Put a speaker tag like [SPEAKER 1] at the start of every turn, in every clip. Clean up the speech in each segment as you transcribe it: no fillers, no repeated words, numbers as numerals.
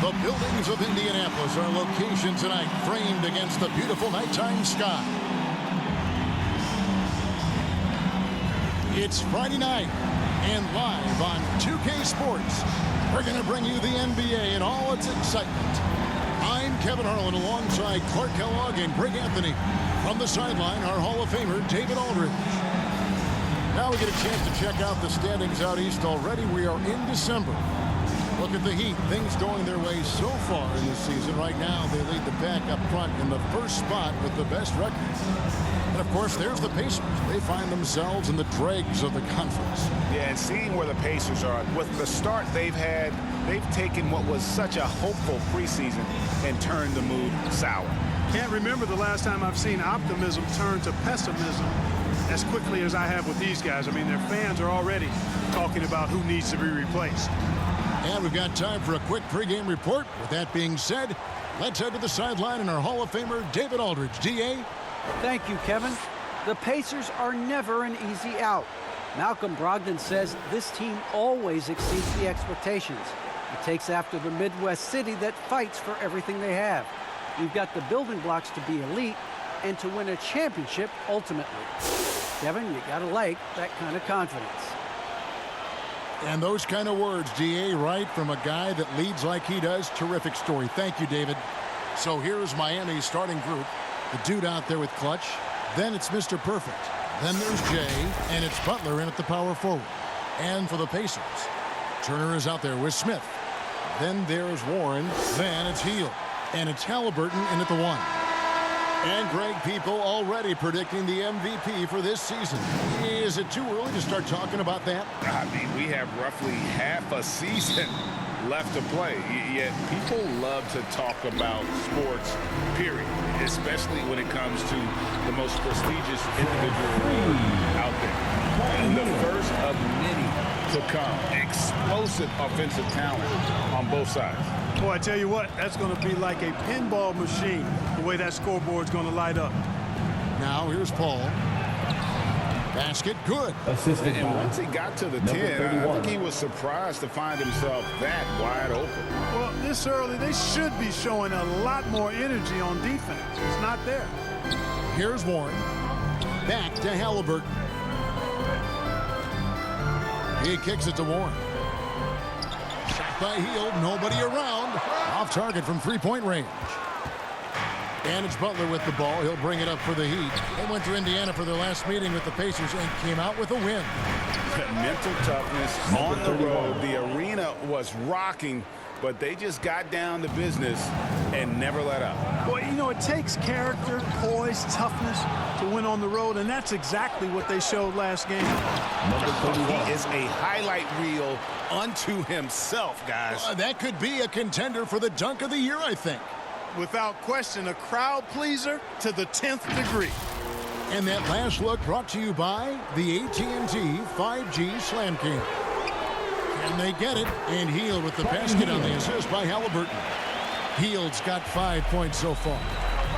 [SPEAKER 1] The buildings of Indianapolis are location tonight, framed against the beautiful nighttime sky. It's Friday night, and live on 2K Sports, we're going to bring you the NBA and all its excitement. I'm Kevin Harlan alongside Clark Kellogg and Greg Anthony. From the sideline, our Hall of Famer, David Aldridge. Now we get a chance to check out the standings out east already. We are in December. Look at the Heat. Things going their way so far in this season. Right now, they lead the pack up front in the first spot with the best record. And, of course, there's the Pacers. They find themselves in the dregs of the conference.
[SPEAKER 2] Yeah, and seeing where the Pacers are, with the start they've had, they've taken what was such a hopeful preseason and turned the mood sour.
[SPEAKER 3] Can't remember the last time I've seen optimism turn to pessimism as quickly as I have with these guys. I mean, their fans are already talking about who needs to be replaced.
[SPEAKER 1] And we've got time for a quick pregame report. With that being said, let's head to the sideline and our Hall of Famer, David Aldridge. D.A.?
[SPEAKER 4] Thank you, Kevin. The Pacers are never an easy out. Malcolm Brogdon says this team always exceeds the expectations. It takes after the Midwest city that fights for everything they have. We've got the building blocks to be elite and to win a championship ultimately. Kevin, you gotta like that kind of confidence.
[SPEAKER 1] And those kind of words, D.A., right from a guy that leads like he does. Terrific story. Thank you, David. So here's Miami's starting group. The dude out there with Clutch. Then it's Mr. Perfect. Then there's Jay, and it's Butler in at the power forward. And for the Pacers, Turner is out there with Smith. Then there's Warren. Then it's Hield. And it's Halliburton in at the 1. And Greg, people already predicting the MVP for this season. Is it too early to start talking about that?
[SPEAKER 2] I mean, we have roughly half a season left to play, yet people love to talk about sports, period, especially when it comes to the most prestigious individual award out there. And the first of many to come. Explosive offensive talent on both sides.
[SPEAKER 3] Boy, I tell you what, that's going to be like a pinball machine, the way that scoreboard's going to light up.
[SPEAKER 1] Now here's Paul. Basket, good.
[SPEAKER 2] And once he got to the 10, I think he was surprised to find himself that wide open.
[SPEAKER 3] Well, this early, they should be showing a lot more energy on defense. It's not there.
[SPEAKER 1] Here's Warren. Back to Halliburton. He kicks it to Warren. Shot by Hield. Nobody around. Off target from three-point range. And it's Butler with the ball. He'll bring it up for the Heat. They went to Indiana for their last meeting with the Pacers and came out with a win.
[SPEAKER 2] Mental toughness on the road. The arena was rocking, but they just got down to business and never let up.
[SPEAKER 3] Boy, you know, it takes character, poise, toughness to win on the road, and that's exactly what they showed last game.
[SPEAKER 2] He is a highlight reel unto himself, guys.
[SPEAKER 1] That could be a contender for the dunk of the year, I think.
[SPEAKER 3] Without question, a crowd pleaser to the 10th degree.
[SPEAKER 1] And that last look brought to you by the AT&T 5G Slam King. And they get it, and Hield with the basket on the assist by Halliburton. Hield's got 5 points so far.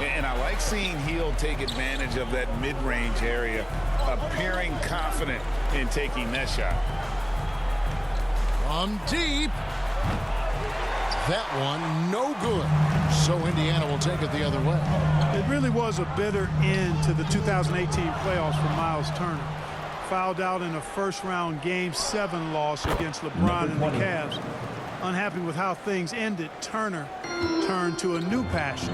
[SPEAKER 2] And I like seeing Hield take advantage of that mid-range area, appearing confident in taking that shot.
[SPEAKER 1] From deep. That one, no good. So Indiana will take it the other way.
[SPEAKER 3] It really was a bitter end to the 2018 playoffs for Miles Turner. Fouled out in a first-round Game 7 loss against LeBron and the Cavs. Unhappy with how things ended, Turner turned to a new passion.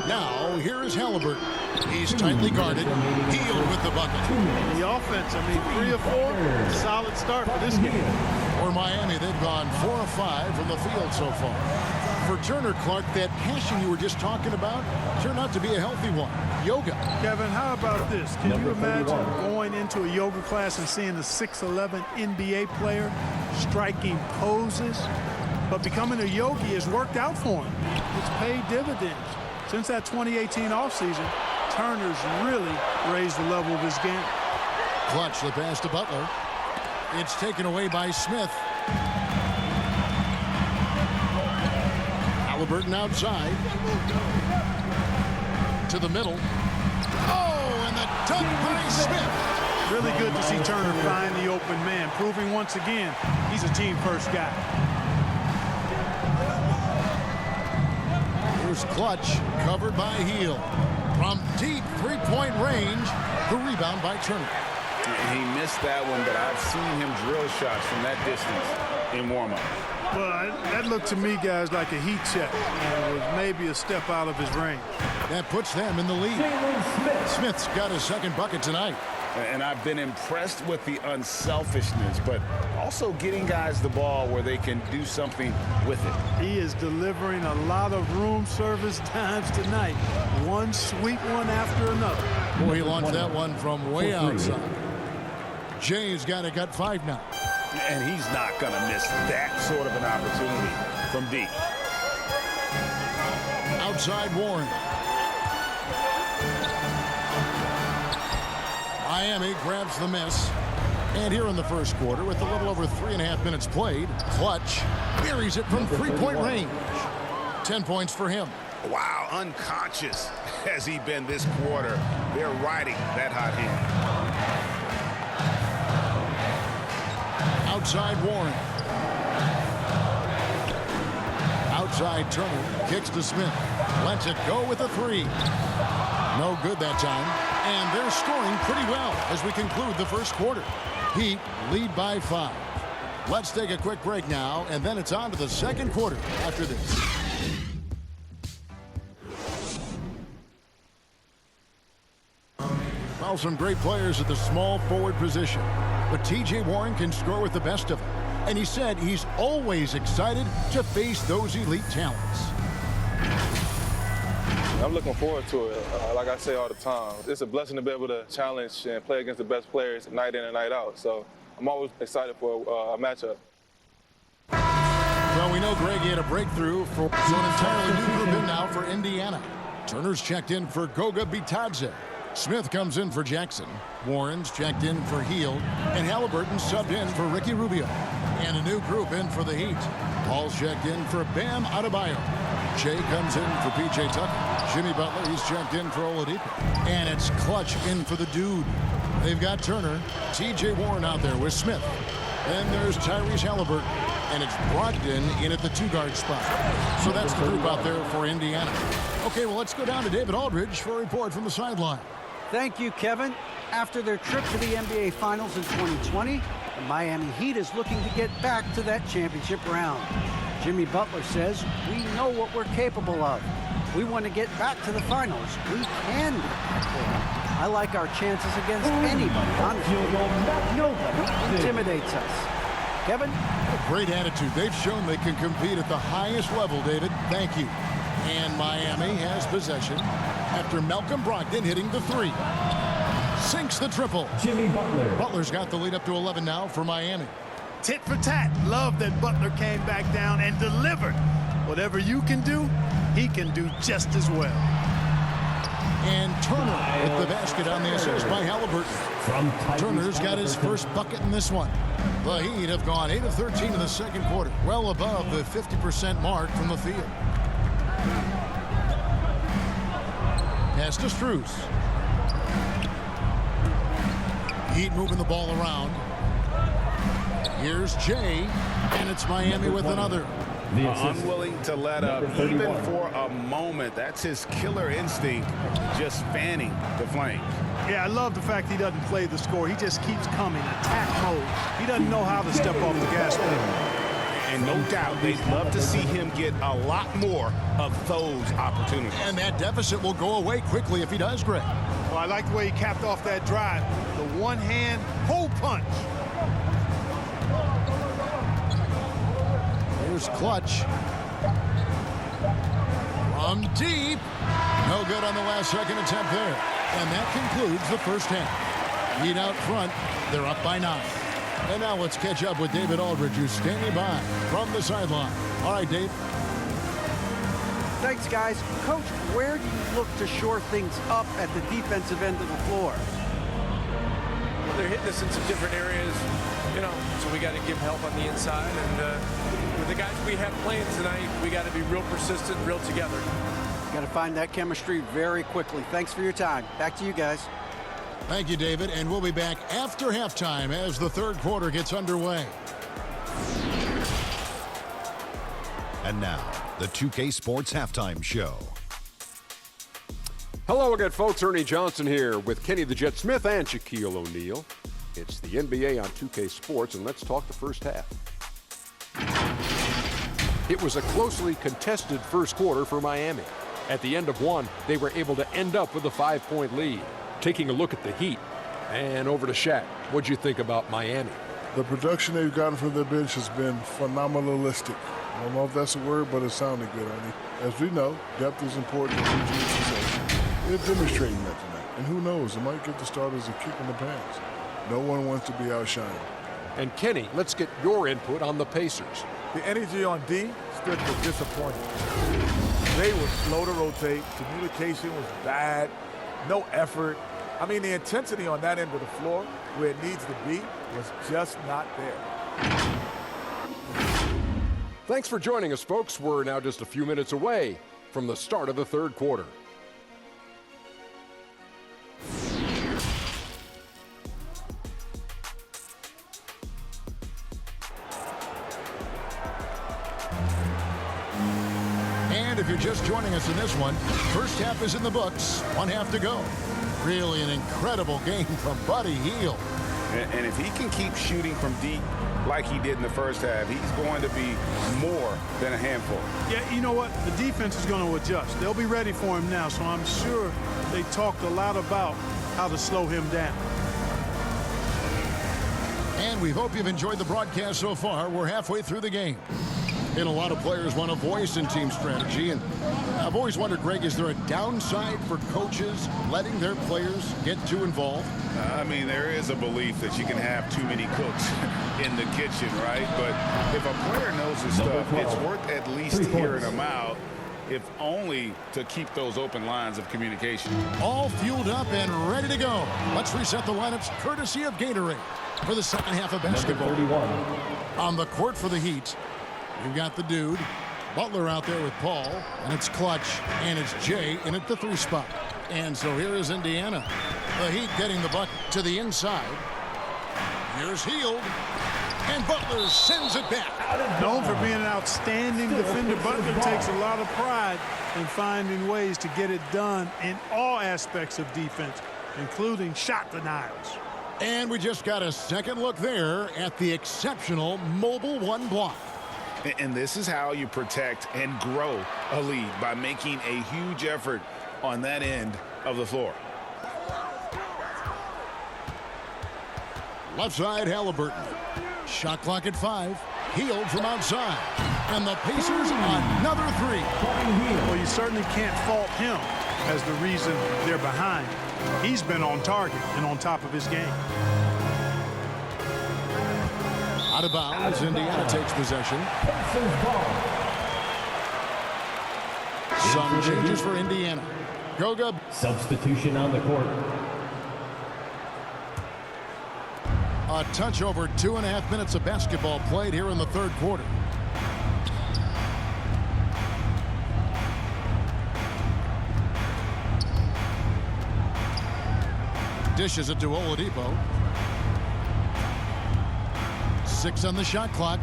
[SPEAKER 1] Now, here is Halliburton. He's tightly guarded. Hield with the bucket.
[SPEAKER 3] The offense, I mean, 3 of 4, solid start for this game.
[SPEAKER 1] For Miami, they've gone 4 of 5 from the field so far. For Turner, Clark, that passion you were just talking about turned out to be a healthy one. Yoga.
[SPEAKER 3] Kevin, how about this? Can you imagine going into a yoga class and seeing a 6'11" NBA player striking poses? But becoming a yogi has worked out for him. It's paid dividends. Since that 2018 offseason, Turner's really raised the level of his game.
[SPEAKER 1] Clutch the pass to Butler. It's taken away by Smith. Halliburton outside. To the middle. Oh, and the dunk by Smith.
[SPEAKER 3] Really good to see Turner find the open man, proving once again he's a team-first guy.
[SPEAKER 1] Here's Clutch, covered by Hield. From deep three-point range, the rebound by Turner.
[SPEAKER 2] He missed that one, but I've seen him drill shots from that distance in warm-up.
[SPEAKER 3] Well, that looked to me, guys, like a heat check. It was maybe a step out of his range.
[SPEAKER 1] That puts them in the lead. Smith's got his second bucket tonight.
[SPEAKER 2] And I've been impressed with the unselfishness, but also getting guys the ball where they can do something with it.
[SPEAKER 3] He is delivering a lot of room service times tonight. One sweet one after another.
[SPEAKER 1] Boy, he launched that one from way outside. Jay's got a gut 5 now.
[SPEAKER 2] And he's not going to miss that sort of an opportunity from deep.
[SPEAKER 1] Outside Warren. Miami grabs the miss. And here in the first quarter, with a little over 3.5 minutes played, Clutch buries it from three-point range. 10 points for him.
[SPEAKER 2] Wow, unconscious has he been this quarter. They're riding that hot hand.
[SPEAKER 1] Outside Warren. Outside Turner. Kicks to Smith. Lets it go with a 3. No good that time. And they're scoring pretty well as we conclude the first quarter. Heat lead by 5. Let's take a quick break now, and then it's on to the second quarter after this. Well, some great players at the small forward position. But T.J. Warren can score with the best of them. And he said he's always excited to face those elite talents.
[SPEAKER 5] I'm looking forward to it. Like I say all the time, it's a blessing to be able to challenge and play against the best players night in and night out. So I'm always excited for a matchup.
[SPEAKER 1] Well, we know Greg had a breakthrough for an entirely new group in now for Indiana. Turner's checked in for Goga Bitadze. Smith comes in for Jackson. Warren's checked in for Hield. And Halliburton subbed in for Ricky Rubio. And a new group in for the Heat. Paul's checked in for Bam Adebayo. Jay comes in for P.J. Tucker. Jimmy Butler, he's checked in for Oladipo. And it's Clutch in for the dude. They've got Turner, T.J. Warren out there with Smith. Then there's Tyrese Halliburton. And it's Brogdon in at the 2-guard spot. So that's the group out there for Indiana. Okay, well, let's go down to David Aldridge for a report from the sideline.
[SPEAKER 4] Thank you, Kevin. After their trip to the NBA Finals in 2020, the Miami Heat is looking to get back to that championship round. Jimmy Butler says, we know what we're capable of. We want to get back to the finals. We can get back there. I like our chances against anybody, honestly. Nobody intimidates us. Kevin?
[SPEAKER 1] A great attitude. They've shown they can compete at the highest level, David. Thank you. And Miami has possession after Malcolm Brogdon hitting the 3. Sinks the triple. Jimmy Butler. Butler's got the lead up to 11 now for Miami.
[SPEAKER 3] Tit for tat. Love that Butler came back down and delivered. Whatever you can do, he can do just as well.
[SPEAKER 1] And Turner with the basket on the assist by Halliburton. Turner's got his first bucket in this one. The Heat have gone 8 of 13 in the second quarter, well above the 50% mark from the field. Pass to Strus. Heat moving the ball around. Here's Jay, and it's Miami with another.
[SPEAKER 2] Unwilling to let up even for a moment. That's his killer instinct, just fanning the flames.
[SPEAKER 3] Yeah, I love the fact he doesn't play the score. He just keeps coming, attack mode. He doesn't know how to step off the gas pedal.
[SPEAKER 2] And no doubt, they'd love to see him get a lot more of those opportunities.
[SPEAKER 1] And that deficit will go away quickly if he does, Greg.
[SPEAKER 3] Well, I like the way he capped off that drive. The one-hand hole punch.
[SPEAKER 1] Here's Clutch. From deep. No good on the last second attempt there. And that concludes the first half. Heat out front. They're up by 9. And now let's catch up with David Aldridge, who's standing by from the sideline. All right, Dave.
[SPEAKER 4] Thanks, guys. Coach, where do you look to shore things up at the defensive end of the floor?
[SPEAKER 6] Well, they're hitting us in some different areas, so we got to give help on the inside. And with the guys we have playing tonight, we got to be real persistent, real together.
[SPEAKER 4] Got to find that chemistry very quickly. Thanks for your time. Back to you guys.
[SPEAKER 1] Thank you, David, and we'll be back after halftime as the third quarter gets underway.
[SPEAKER 7] And now, the 2K Sports Halftime Show.
[SPEAKER 8] Hello again, folks. Ernie Johnson here with Kenny the Jet Smith and Shaquille O'Neal. It's the NBA on 2K Sports, and let's talk the first half. It was a closely contested first quarter for Miami. At the end of one, they were able to end up with a 5-point lead. Taking a look at the Heat, and over to Shaq. What'd you think about Miami?
[SPEAKER 9] The production they've gotten from their bench has been phenomenalistic. I don't know if that's a word, but it sounded good, Ernie. As we know, depth is important in PGA success. They're demonstrating that tonight. And who knows, it might get the starters a kick in the pants. No one wants to be outshined.
[SPEAKER 8] And Kenny, let's get your input on the Pacers.
[SPEAKER 10] The energy on D stood for disappointment. They were slow to rotate. Communication was bad. No effort. I mean, the intensity on that end of the floor, where it needs to be, was just not there.
[SPEAKER 8] Thanks for joining us, folks. We're now just a few minutes away from the start of the third quarter.
[SPEAKER 1] And if you're just joining us in this one, first half is in the books. One half to go. Really an incredible game from Buddy Hield.
[SPEAKER 2] And if he can keep shooting from deep like he did in the first half, he's going to be more than a handful.
[SPEAKER 3] Yeah, you know what? The defense is going to adjust. They'll be ready for him now, so I'm sure they talked a lot about how to slow him down.
[SPEAKER 1] And we hope you've enjoyed the broadcast so far. We're halfway through the game. And a lot of players want a voice in team strategy. And I've always wondered, Greg, is there a downside for coaches letting their players get too involved?
[SPEAKER 2] I mean, there is a belief that you can have too many cooks in the kitchen, right? But if a player knows his stuff, it's worth at least hearing them out, if only to keep those open lines of communication.
[SPEAKER 1] All fueled up and ready to go. Let's reset the lineups courtesy of Gatorade for the second half of basketball. On the court for the Heat, you've got the dude, Butler out there with Paul, and it's Clutch, and it's Jay in at the 3 spot. And so here is Indiana. The Heat getting the bucket to the inside. Here's Hield, and Butler sends it back.
[SPEAKER 3] Known for being an outstanding defender, Butler takes a lot of pride in finding ways to get it done in all aspects of defense, including shot denials.
[SPEAKER 1] And we just got a second look there at the exceptional Mobile One block.
[SPEAKER 2] And this is how you protect and grow a lead, by making a huge effort on that end of the floor.
[SPEAKER 1] Left side, Halliburton. Shot clock at 5. Hield from outside. And the Pacers another 3.
[SPEAKER 3] Well, you certainly can't fault him as the reason they're behind. He's been on target and on top of his game.
[SPEAKER 1] Out of bounds, Indiana takes possession. Some changes for Indiana. Goga.
[SPEAKER 11] Substitution on the court.
[SPEAKER 1] A touch over 2.5 minutes of basketball played here in the third quarter. Dishes it to Oladipo. 6 on the shot clock.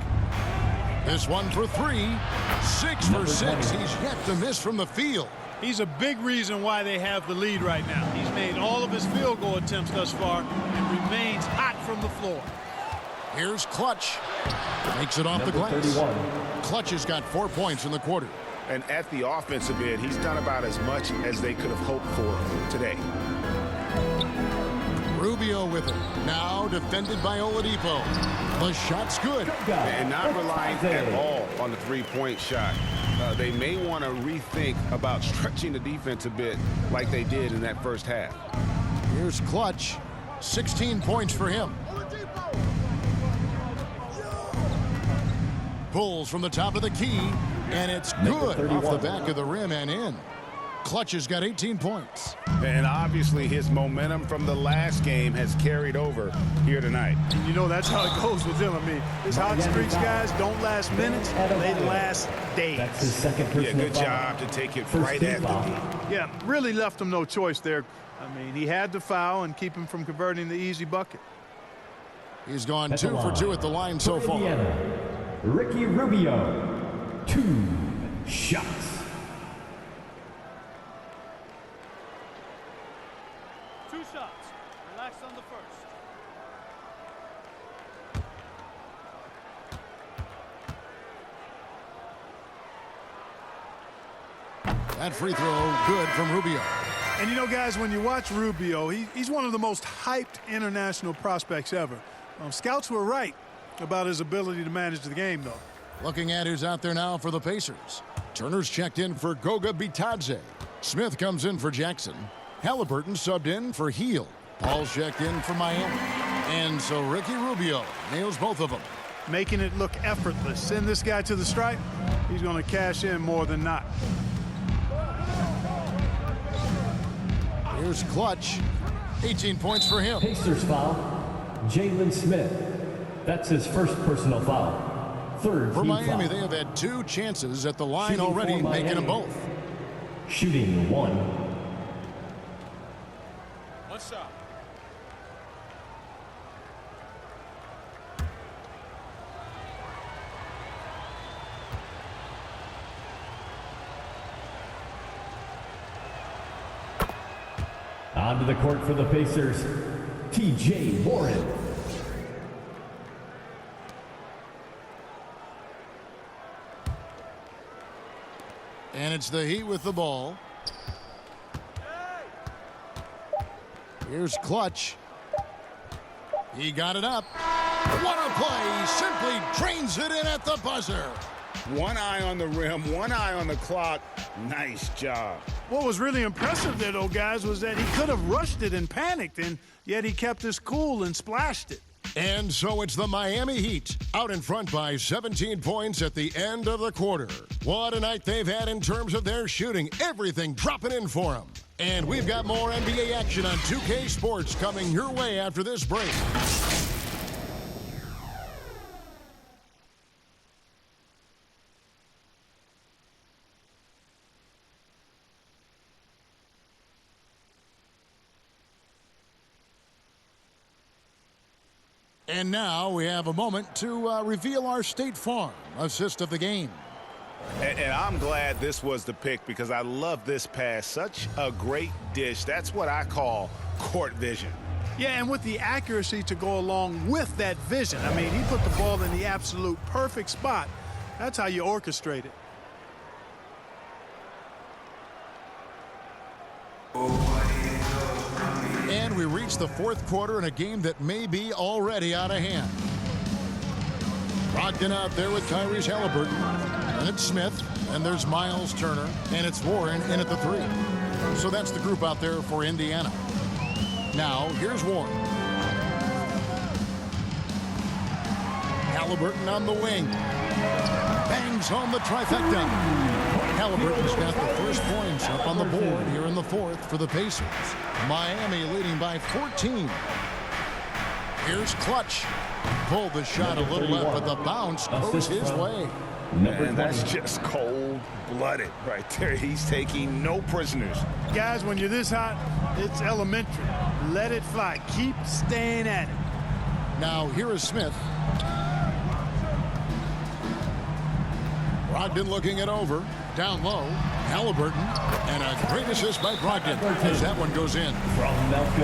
[SPEAKER 1] This one for 3. 6 for 6. He's yet to miss from the field.
[SPEAKER 3] He's a big reason why they have the lead right now. He's made all of his field goal attempts thus far and remains hot from the floor.
[SPEAKER 1] Here's Clutch. Makes it off the glass. 31. Clutch has got 4 points in the quarter.
[SPEAKER 2] And at the offensive end, he's done about as much as they could have hoped for today.
[SPEAKER 1] Rubio with it. Now defended by Oladipo. The shot's good.
[SPEAKER 2] And not relying at all on the three-point shot. They may want to rethink about stretching the defense a bit like they did in that first half.
[SPEAKER 1] Here's Clutch. 16 points for him. Pulls from the top of the key, and it's good off the back of the rim and in. Clutch has got 18 points.
[SPEAKER 2] And obviously his momentum from the last game has carried over here tonight.
[SPEAKER 3] And you know that's how it goes with him. I mean, his hot streaks, guys, don't last minutes, they last days.
[SPEAKER 11] That's his second personal
[SPEAKER 2] good job to take it right at the knee.
[SPEAKER 3] Yeah, really left him no choice there. I mean, he had to foul and keep him from converting the easy bucket.
[SPEAKER 1] He's gone 2 for 2 at the line so far.
[SPEAKER 11] Indiana, Ricky Rubio, 2 shots.
[SPEAKER 3] Two shots. Relax on the first.
[SPEAKER 1] That free throw good from Rubio.
[SPEAKER 3] And you know, guys, when you watch Rubio, he's one of the most hyped international prospects ever. Scouts were right about his ability to manage the game, though.
[SPEAKER 1] Looking at who's out there now for the Pacers. Turner's checked in for Goga Bitadze. Smith comes in for Jackson. Halliburton subbed in for Heel. Paul's checked in for Miami. And so Ricky Rubio nails both of them.
[SPEAKER 3] Making it look effortless. Send this guy to the stripe, he's going to cash in more than not.
[SPEAKER 1] Here's Clutch. 18 points for him.
[SPEAKER 11] Pacers foul, Jalen Smith. That's his first personal foul. Third
[SPEAKER 1] For
[SPEAKER 11] team
[SPEAKER 1] Miami,
[SPEAKER 11] foul.
[SPEAKER 1] they have had 2 chances at the line
[SPEAKER 11] Shooting
[SPEAKER 1] already,
[SPEAKER 11] for
[SPEAKER 1] making them
[SPEAKER 11] Miami.
[SPEAKER 1] both.
[SPEAKER 11] Shooting 1.
[SPEAKER 2] What's up?
[SPEAKER 11] Onto the court for the Pacers, T.J. Warren.
[SPEAKER 1] And it's the Heat with the ball. Here's Clutch. He got it up. What a play. Simply drains it in at the buzzer.
[SPEAKER 2] One eye on the rim, one eye on the clock. Nice job.
[SPEAKER 3] What was really impressive there, though, guys, was that he could have rushed it and panicked, and yet he kept his cool and splashed it.
[SPEAKER 1] And so it's the Miami Heat out in front by 17 points at the end of the quarter. What a night they've had in terms of their shooting. Everything dropping in for them. And we've got more NBA action on 2K Sports coming your way after this break. And now we have a moment to reveal our State Farm assist of the game.
[SPEAKER 2] And I'm glad this was the pick because I love this pass. Such a great dish. That's what I call court vision.
[SPEAKER 3] Yeah, and with the accuracy to go along with that vision. I mean, he put the ball in the absolute perfect spot. That's how you orchestrate it.
[SPEAKER 1] And we reach the fourth quarter in a game that may be already out of hand. Brogdon out there with Tyrese Halliburton. And it's Smith. And there's Miles Turner. And it's Warren in at the 3. So that's the group out there for Indiana. Now, here's Warren. Halliburton on the wing. Bangs home the trifecta. Halliburton's got the first points up on the board here in the fourth for the Pacers. Miami leading by 14. Here's Clutch. Pulled the shot a little left, but the bounce goes his way.
[SPEAKER 2] Man, that's just cold-blooded right there. He's taking no prisoners.
[SPEAKER 3] Guys, when you're this hot, it's elementary. Let it fly. Keep staying at it.
[SPEAKER 1] Now, here is Smith. Brogdon looking it over. Down low. Halliburton. And a great assist by Brogdon as that one goes in.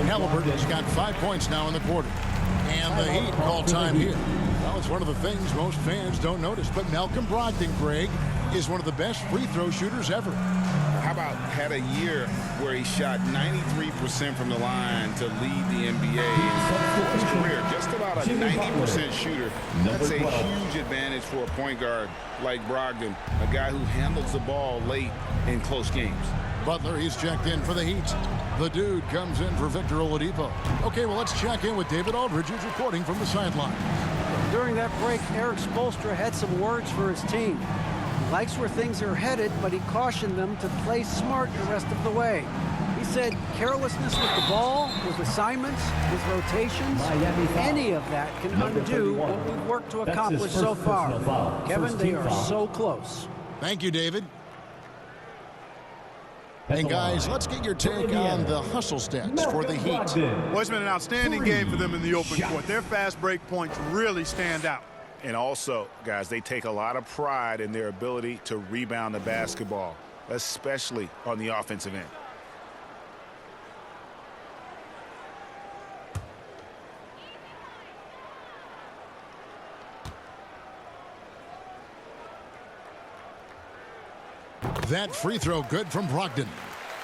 [SPEAKER 1] Halliburton's got 5 points now in the quarter. And the Heat call time here. Well, it's one of the things most fans don't notice. But Malcolm Brogdon, Greg, is one of the best free throw shooters ever.
[SPEAKER 2] How about had a year where he shot 93% from the line to lead the NBA in his career? Just about a 90% shooter. That's a huge advantage for a point guard like Brogdon, a guy who handles the ball late in close games.
[SPEAKER 1] Butler, he's checked in for the Heat. The dude comes in for Victor Oladipo. Okay, well, let's check in with David Aldridge, who's reporting from the sideline.
[SPEAKER 4] During that break, Eric Spoelstra had some words for his team. He likes where things are headed, but he cautioned them to play smart the rest of the way. He said carelessness with the ball, with assignments, with rotations, any of that can undo what we've worked to accomplish so far. Kevin, they are so close.
[SPEAKER 1] Thank you, David. And guys, let's get your take on the hustle stats for the Heat.
[SPEAKER 3] Well, it's been an outstanding game for them in the open court. Their fast break points really stand out.
[SPEAKER 2] And also, guys, they take a lot of pride in their ability to rebound the basketball, especially on the offensive end.
[SPEAKER 1] That free throw good from Brogdon.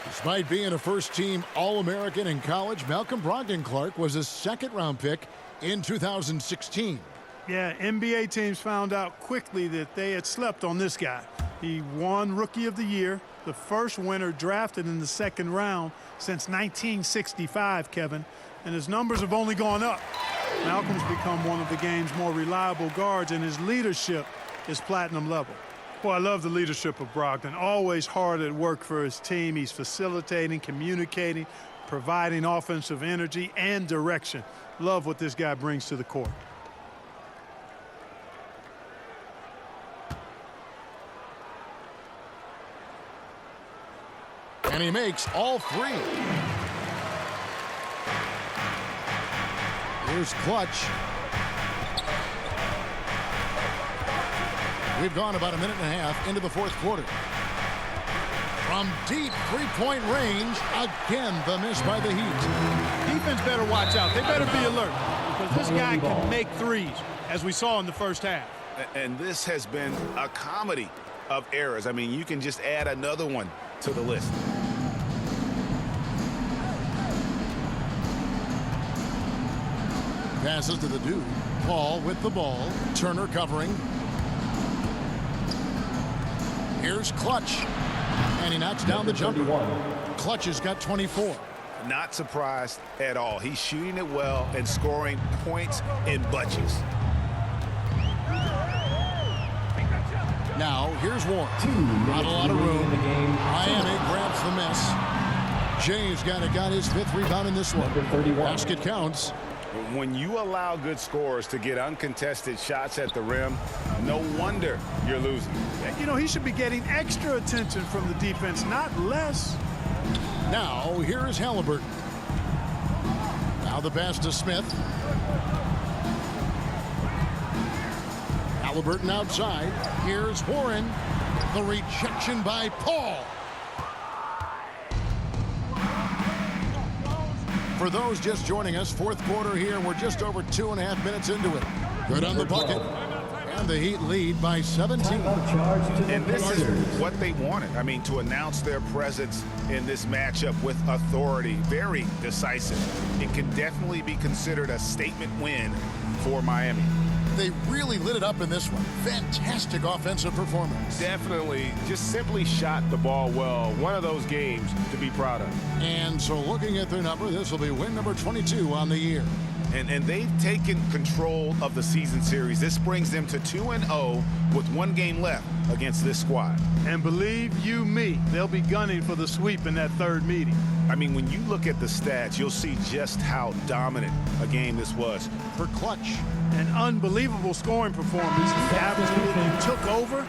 [SPEAKER 1] Despite being a first-team All-American in college, Malcolm Brogdon Clark was a second-round pick in 2016.
[SPEAKER 3] Yeah, NBA teams found out quickly that they had slept on this guy. He won Rookie of the Year, the first winner drafted in the second round since 1965, Kevin, and his numbers have only gone up. Malcolm's become one of the game's more reliable guards, and his leadership is platinum level. Well, I love the leadership of Brogdon. Always hard at work for his team. He's facilitating, communicating, providing offensive energy and direction. Love what this guy brings to the court.
[SPEAKER 1] And he makes all three. Here's Clutch. We've gone about a minute and a half into the fourth quarter. From deep three-point range, again the miss by the Heat.
[SPEAKER 3] Defense better watch out. They better be alert because this guy can make threes, as we saw in the first half.
[SPEAKER 2] And this has been a comedy of errors. I mean, you can just add another one to the list.
[SPEAKER 1] Passes to the dude. Paul with the ball. Turner covering. Here's Clutch. And he knocks down the jumper. Clutch has got 24.
[SPEAKER 2] Not surprised at all. He's shooting it well and scoring points in bunches.
[SPEAKER 1] Now, here's Warren. Not a lot of room. Miami grabs the miss. Jay's got his fifth rebound in this one. Basket counts.
[SPEAKER 2] When you allow good scorers to get uncontested shots at the rim, no wonder you're losing.
[SPEAKER 3] You know, he should be getting extra attention from the defense, not less.
[SPEAKER 1] Now, here is Halliburton. Now the pass to Smith. Halliburton outside. Here's Warren. The rejection by Paul. For those just joining us, fourth quarter here. We're just over 2.5 minutes into it. Good on the bucket. And the Heat lead by 17.
[SPEAKER 2] And this is what they wanted. I mean, to announce their presence in this matchup with authority. Very decisive. It can definitely be considered a statement win for Miami.
[SPEAKER 1] They really lit it up in this one. Fantastic offensive performance.
[SPEAKER 2] Definitely just simply shot the ball well. One of those games to be proud of.
[SPEAKER 1] And so looking at their number, this will be win number 22 on the year.
[SPEAKER 2] And they've taken control of the season series. This brings them to 2-0 with one game left against this squad.
[SPEAKER 3] And believe you me, they'll be gunning for the sweep in that third meeting.
[SPEAKER 2] I mean, when you look at the stats, you'll see just how dominant a game this was.
[SPEAKER 1] For Clutch.
[SPEAKER 3] An unbelievable scoring performance. He absolutely took over.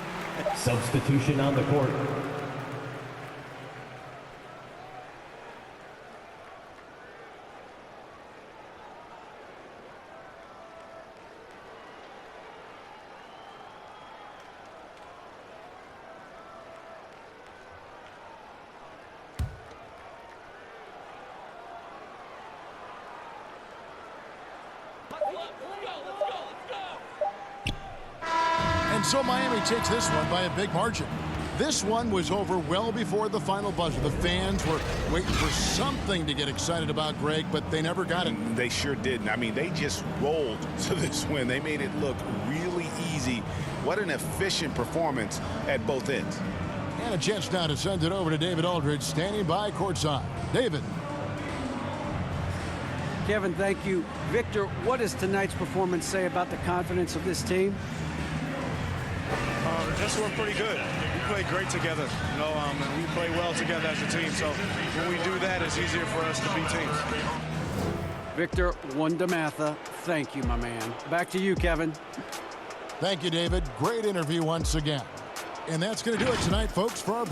[SPEAKER 11] Substitution on the court.
[SPEAKER 1] And so Miami takes this one by a big margin. This one was over well before the final buzzer. The fans were waiting for something to get excited about, Greg, but they never got it.
[SPEAKER 2] They sure didn't. I mean, they just rolled to this win. They made it look really easy. What an efficient performance at both ends.
[SPEAKER 1] And a chance now to send it over to David Aldridge, standing by courtside. David.
[SPEAKER 4] Kevin, thank you. Victor, what does tonight's performance say about the confidence of this team?
[SPEAKER 12] Just we're pretty good. We play great together, you know, and we play well together as a team. So when we do that, it's easier for us to beat teams.
[SPEAKER 4] Victor Wondermatha, thank you, my man. Back to you, Kevin.
[SPEAKER 1] Thank you, David. Great interview once again. And that's going to do it tonight, folks, for our